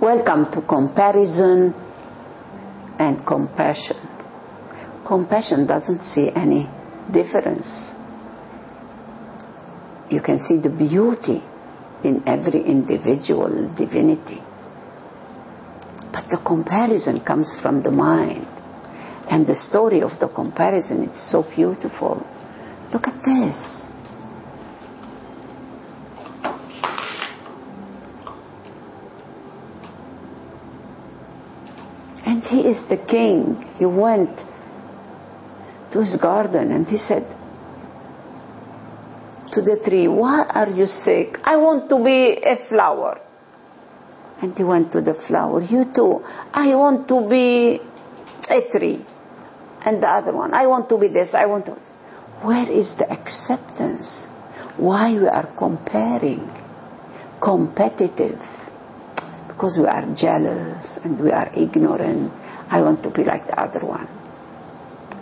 Welcome to comparison and compassion. Compassion doesn't see any difference. You can see the beauty in every individual divinity. But the comparison comes from the mind. And the story of the comparison is so beautiful. Look at this. And he is the king. He went to his garden and he said to the tree, "Why are you sick? I want to be a flower." And he went to the flower. "You too. I want to be a tree." And the other one, "I want to be this, I want to." Where is the acceptance? Why we are comparing? Competitive. Because we are jealous and we are ignorant. I want to be like the other one.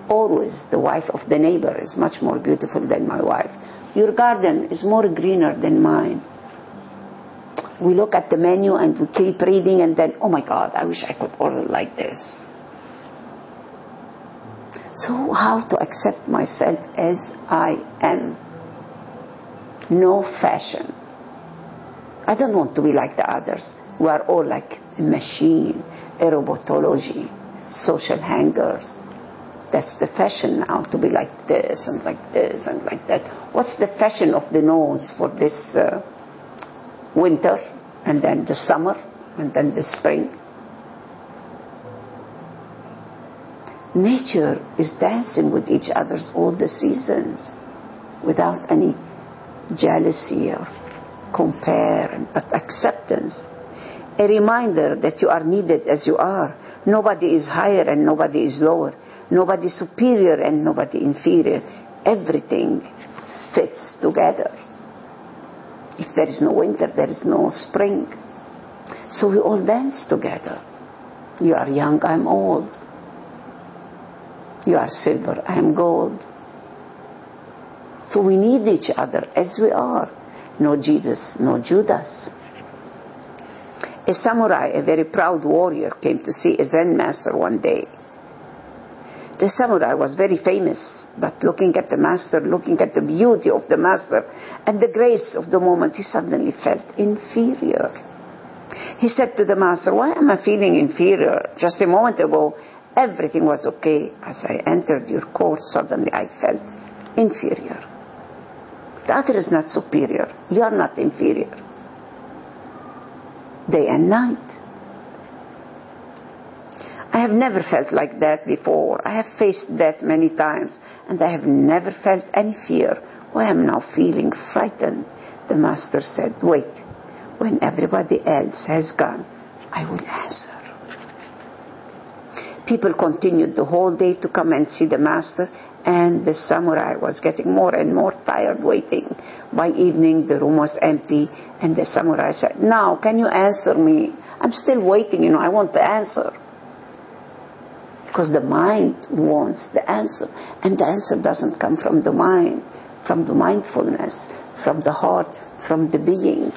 Always the wife of the neighbor is much more beautiful than my wife. Your garden is more greener than mine. We look at the menu and we keep reading and then, oh my God, I wish I could order like this. So how to accept myself as I am? No fashion. I don't want to be like the others. We are all like a machine, a robotology, social hangers. That's the fashion now, to be like this and like this and like that. What's the fashion of the nose for this winter and then the summer and then the spring? Nature is dancing with each other all the seasons without any jealousy or compare, but acceptance. A reminder that you are needed as you are. Nobody is higher and nobody is lower. Nobody superior and nobody inferior. Everything fits together. If there is no winter, there is no spring. So we all dance together. You are young, I'm old. You are silver, I am gold. So we need each other as we are. No Jesus, no Judas. A samurai, a very proud warrior, came to see a Zen master one day. The samurai was very famous, but looking at the master, looking at the beauty of the master and the grace of the moment, he suddenly felt inferior. He said to the master, "Why am I feeling inferior? Just a moment ago, everything was okay. As I entered your court, suddenly I felt inferior. The other is not superior. You are not inferior. Day and night. I have never felt like that before. I have faced death many times, and I have never felt any fear. Why am I now feeling frightened?" The master said, "Wait. When everybody else has gone, I will answer." People continued the whole day to come and see the master, and the samurai was getting more and more tired waiting. By evening, the room was empty, and the samurai said, "Now, can you answer me? I'm still waiting, I want the answer." Because the mind wants the answer, and the answer doesn't come from the mind, from the mindfulness, from the heart, from the being.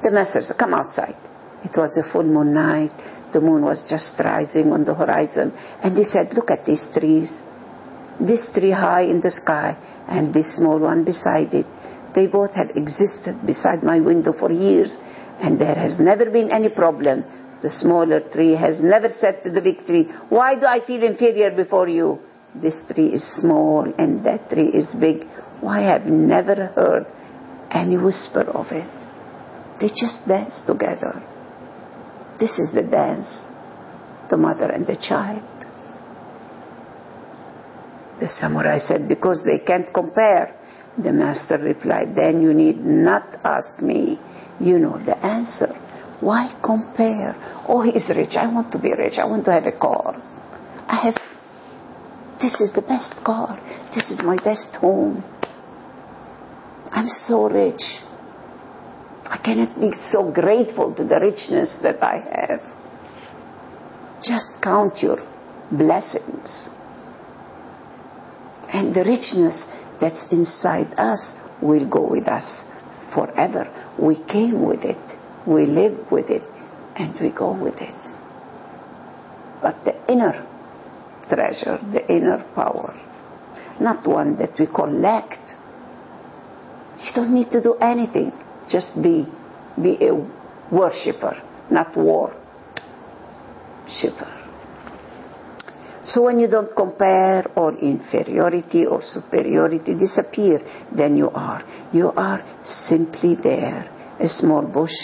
The master said, "Come outside." It was a full moon night. The moon was just rising on the horizon. And he said, "Look at these trees. This tree high in the sky and this small one beside it. They both have existed beside my window for years, and there has never been any problem. The smaller tree has never said to the big tree, 'Why do I feel inferior before you?' This tree is small and that tree is big. Why have never heard any whisper of it?" They just dance together. This is the dance, the mother and the child. The samurai said, "Because they can't compare." The master replied, "Then you need not ask me. You know the answer. Why compare? Oh, he is rich. I want to be rich. I want to have a car. This is the best car. This is my best home. I'm so rich. I cannot be so grateful to the richness that I have." Just count your blessings. And the richness that's inside us will go with us forever. We came with it. We live with it. and we go with it. But the inner treasure, the inner power, not one that we collect. You don't need to do anything. Just be a worshipper, not worshipper. So when you don't compare, or inferiority or superiority disappear, then you are simply there, a small bush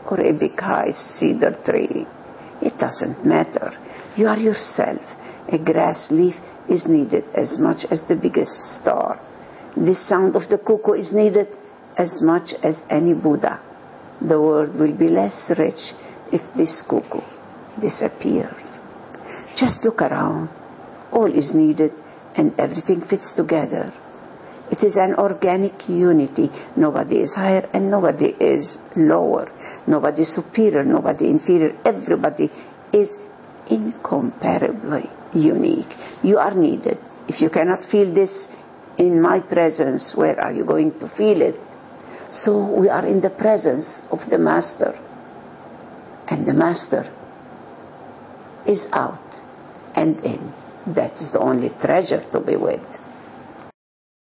or a big high cedar tree. It doesn't matter. You are yourself. A grass leaf is needed as much as the biggest star. The sound of the cuckoo is needed as much as any Buddha. The world will be less rich if this cuckoo disappears. Just look around. All is needed and everything fits together. It is an organic unity. Nobody is higher and nobody is lower. Nobody is superior, nobody inferior. Everybody is incomparably unique. You are needed. If you cannot feel this in my presence, where are you going to feel it? So we are in the presence of the Master. And the Master is out and in. That is the only treasure to be with.